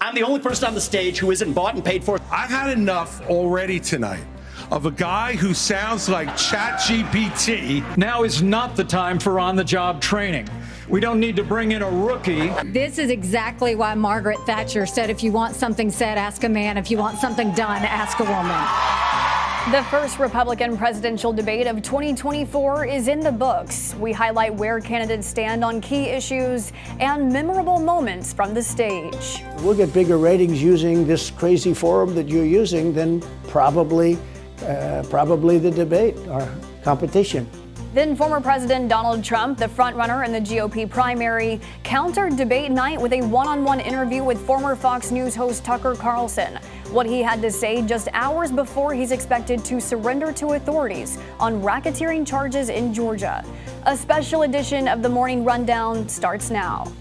I'm the only person on the stage who isn't bought and paid for. I've had enough already tonight of a guy who sounds like ChatGPT. Now is not the time for on-the-job training. We don't need to bring in a rookie. This is exactly why Margaret Thatcher said, if you want something said, ask a man. If you want something done, ask a woman. The first Republican presidential debate of 2024 is in the books. We highlight where candidates stand on key issues and memorable moments from the stage. We'll get bigger ratings using this crazy forum that you're using than probably the debate or competition. Then former President Donald Trump, the frontrunner in the GOP primary, countered debate night with a one-on-one interview with former Fox News host Tucker Carlson. What he had to say just hours before he's expected to surrender to authorities on racketeering charges in Georgia. A special edition of the Morning Rundown starts now.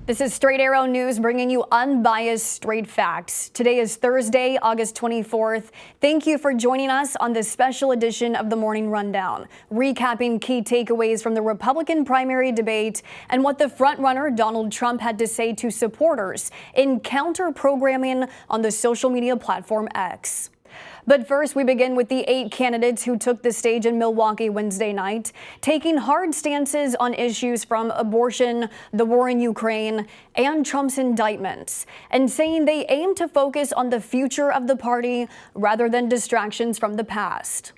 This is Straight Arrow News, bringing you unbiased, straight facts. Today is Thursday, August 24th. Thank you for joining us on this special edition of the Morning Rundown, recapping key takeaways from the Republican primary debate and what the frontrunner Donald Trump had to say to supporters in counter-programming on the social media platform X. But first, we begin with the 8 candidates who took the stage in Milwaukee Wednesday night, taking hard stances on issues from abortion, the war in Ukraine, and Trump's indictments, and saying they aim to focus on the future of the party rather than distractions from the past.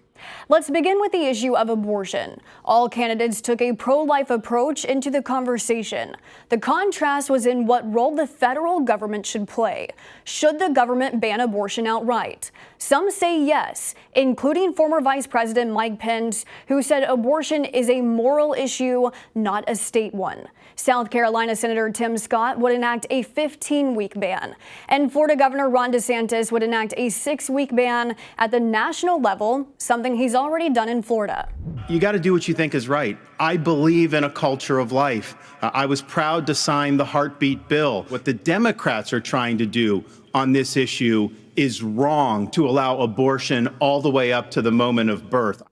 Let's begin with the issue of abortion. All candidates took a pro-life approach into the conversation. The contrast was in what role the federal government should play. Should the government ban abortion outright? Some say yes, including former Vice President Mike Pence, who said abortion is a moral issue, not a state one. South Carolina Senator Tim Scott would enact a 15-week ban, and Florida Governor Ron DeSantis would enact a 6-week ban at the national level, something he's already done in Florida. You got to do what you think is right. I believe in a culture of life. I was proud to sign the heartbeat bill. What the Democrats are trying to do on this issue is wrong, to allow abortion all the way up to the moment of birth.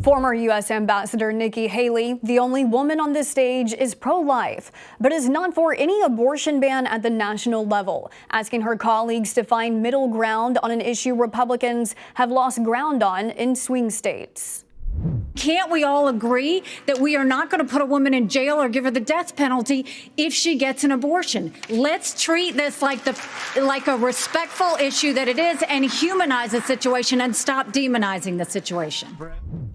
Former U.S. Ambassador Nikki Haley, the only woman on this stage, is pro-life, but is not for any abortion ban at the national level, asking her colleagues to find middle ground on an issue Republicans have lost ground on in swing states. Can't we all agree that we are not going to put a woman in jail or give her the death penalty if she gets an abortion? Let's treat this like a respectful issue that it is, and humanize the situation and stop demonizing the situation.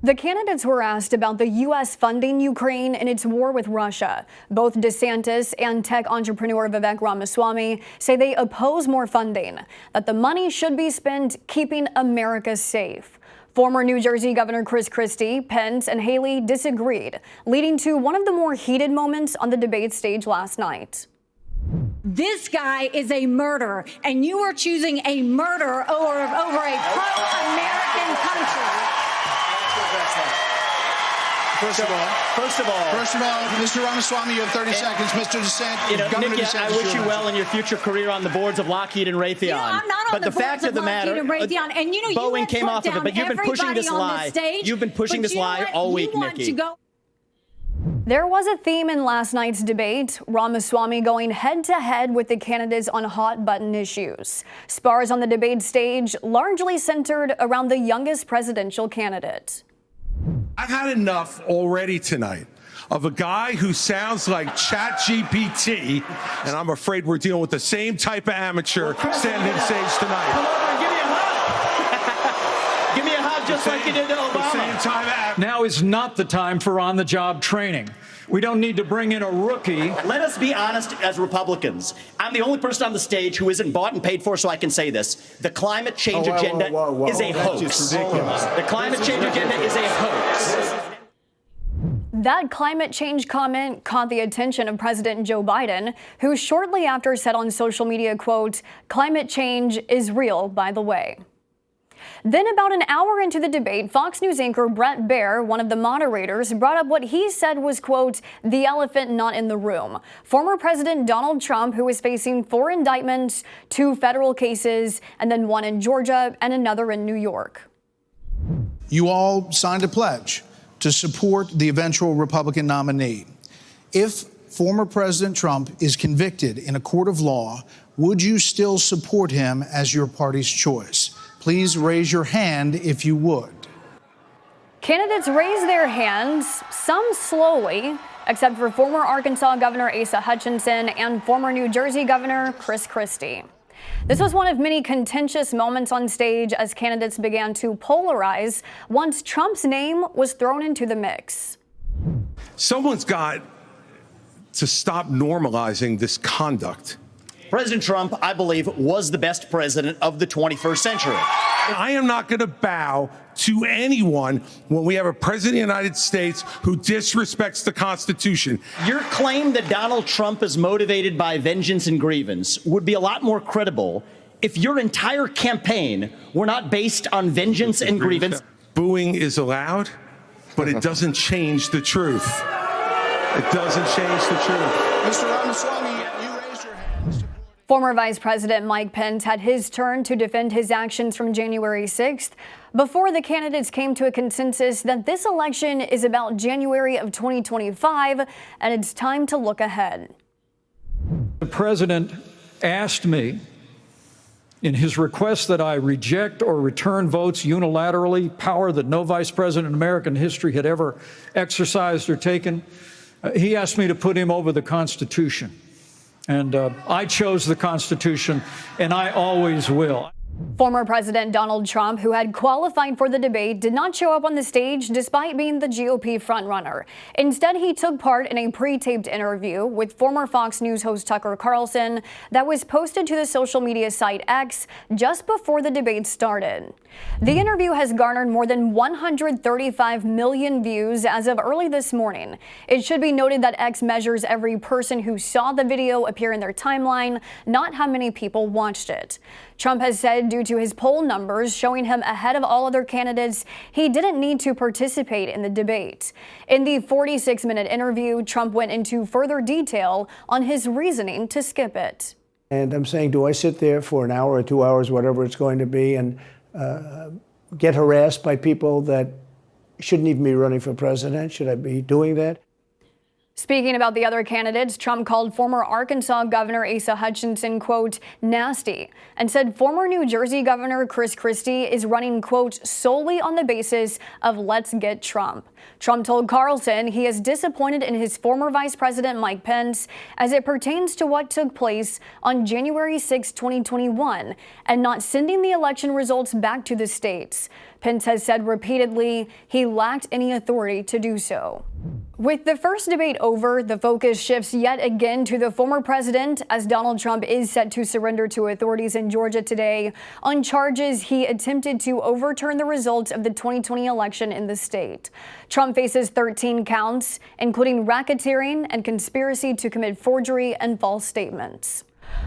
The candidates were asked about the U.S. funding Ukraine in its war with Russia. Both DeSantis and tech entrepreneur Vivek Ramaswamy say they oppose more funding, that the money should be spent keeping America safe. Former New Jersey Governor Chris Christie, Pence, and Haley disagreed, leading to one of the more heated moments on the debate stage last night. This guy is a murderer, and you are choosing a murderer over a pro-American country. First of all, Mr. Ramaswamy, you have 30 seconds. Mr. DeSantis, Nikki, I wish you well in your future career on the boards of Lockheed and Raytheon. I'm not on but the fact of the matter, and Boeing came off of it, but you've been pushing this lie. You've been pushing this lie all week, Nikki. There was a theme in last night's debate, Ramaswamy going head-to-head with the candidates on hot-button issues. Spars on the debate stage largely centered around the youngest presidential candidate. I've had enough already tonight of a guy who sounds like ChatGPT, and I'm afraid we're dealing with the same type of amateur standing on stage tonight. Come over and give me a hug. Give me a hug just like you did to Obama. Now is not the time for on-the-job training. We don't need to bring in a rookie. Let us be honest as Republicans. I'm the only person on the stage who isn't bought and paid for, so I can say this. The climate change agenda is a hoax. The climate change agenda is a hoax. That climate change comment caught the attention of President Joe Biden, who shortly after said on social media, quote, "Climate change is real, by the way." Then about an hour into the debate, Fox News anchor Bret Baier, one of the moderators, brought up what he said was, quote, "the elephant not in the room." Former President Donald Trump, who is facing 4 indictments, 2 federal cases, and then 1 in Georgia and another in New York. You all signed a pledge to support the eventual Republican nominee. If former President Trump is convicted in a court of law, would you still support him as your party's choice? Please raise your hand if you would. Candidates raise their hands, some slowly, except for former Arkansas Governor Asa Hutchinson and former New Jersey Governor Chris Christie. This was one of many contentious moments on stage as candidates began to polarize once Trump's name was thrown into the mix. Someone's got to stop normalizing this conduct. President Trump, I believe, was the best president of the 21st century. I am not going to bow to anyone when we have a president of the United States who disrespects the Constitution. Your claim that Donald Trump is motivated by vengeance and grievance would be a lot more credible if your entire campaign were not based on vengeance and grievance. Booing is allowed, but it doesn't change the truth. It doesn't change the truth. Mr. Ramaswamy, you raised your hand. Former Vice President Mike Pence had his turn to defend his actions from January 6th before the candidates came to a consensus that this election is about January of 2025 and it's time to look ahead. The president asked me in his request that I reject or return votes unilaterally, power that no vice president in American history had ever exercised or taken. He asked me to put him over the Constitution. And I chose the Constitution, and I always will. Former President Donald Trump, who had qualified for the debate, did not show up on the stage despite being the GOP frontrunner. Instead, he took part in a pre-taped interview with former Fox News host Tucker Carlson that was posted to the social media site X just before the debate started. The interview has garnered more than 135 million views as of early this morning. It should be noted that X measures every person who saw the video appear in their timeline, not how many people watched it. Trump has said due to his poll numbers showing him ahead of all other candidates, he didn't need to participate in the debate. In the 46-minute interview, Trump went into further detail on his reasoning to skip it. And I'm saying, do I sit there for an hour or 2 hours, whatever it's going to be, and get harassed by people that shouldn't even be running for president? Should I be doing that? Speaking about the other candidates, Trump called former Arkansas Governor Asa Hutchinson, quote, nasty, and said former New Jersey Governor Chris Christie is running, quote, solely on the basis of let's get Trump. Trump told Carlson he is disappointed in his former Vice President Mike Pence as it pertains to what took place on January 6, 2021, and not sending the election results back to the states. Pence has said repeatedly he lacked any authority to do so. With the first debate over, the focus shifts yet again to the former president as Donald Trump is set to surrender to authorities in Georgia today on charges he attempted to overturn the results of the 2020 election in the state. Trump faces 13 counts, including racketeering and conspiracy to commit forgery and false statements.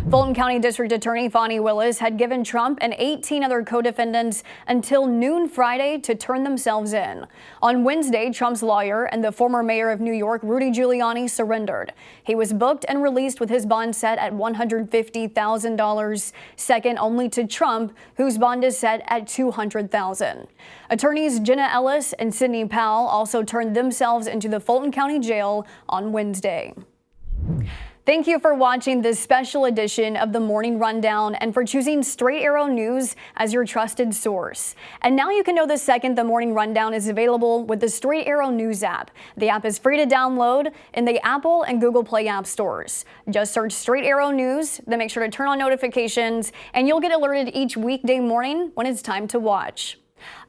Fulton County District Attorney Fani Willis had given Trump and 18 other co-defendants until noon Friday to turn themselves in. On Wednesday, Trump's lawyer and the former mayor of New York, Rudy Giuliani, surrendered. He was booked and released with his bond set at $150,000, second only to Trump, whose bond is set at $200,000. Attorneys Jenna Ellis and Sidney Powell also turned themselves into the Fulton County Jail on Wednesday. Thank you for watching this special edition of the Morning Rundown and for choosing Straight Arrow News as your trusted source. And now you can know the second the Morning Rundown is available with the Straight Arrow News app. The app is free to download in the Apple and Google Play app stores. Just search Straight Arrow News, then make sure to turn on notifications, and you'll get alerted each weekday morning when it's time to watch.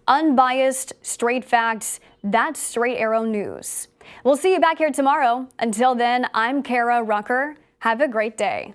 Unbiased, straight facts, that's Straight Arrow News. We'll see you back here tomorrow. Until then, I'm Kara Rucker. Have a great day.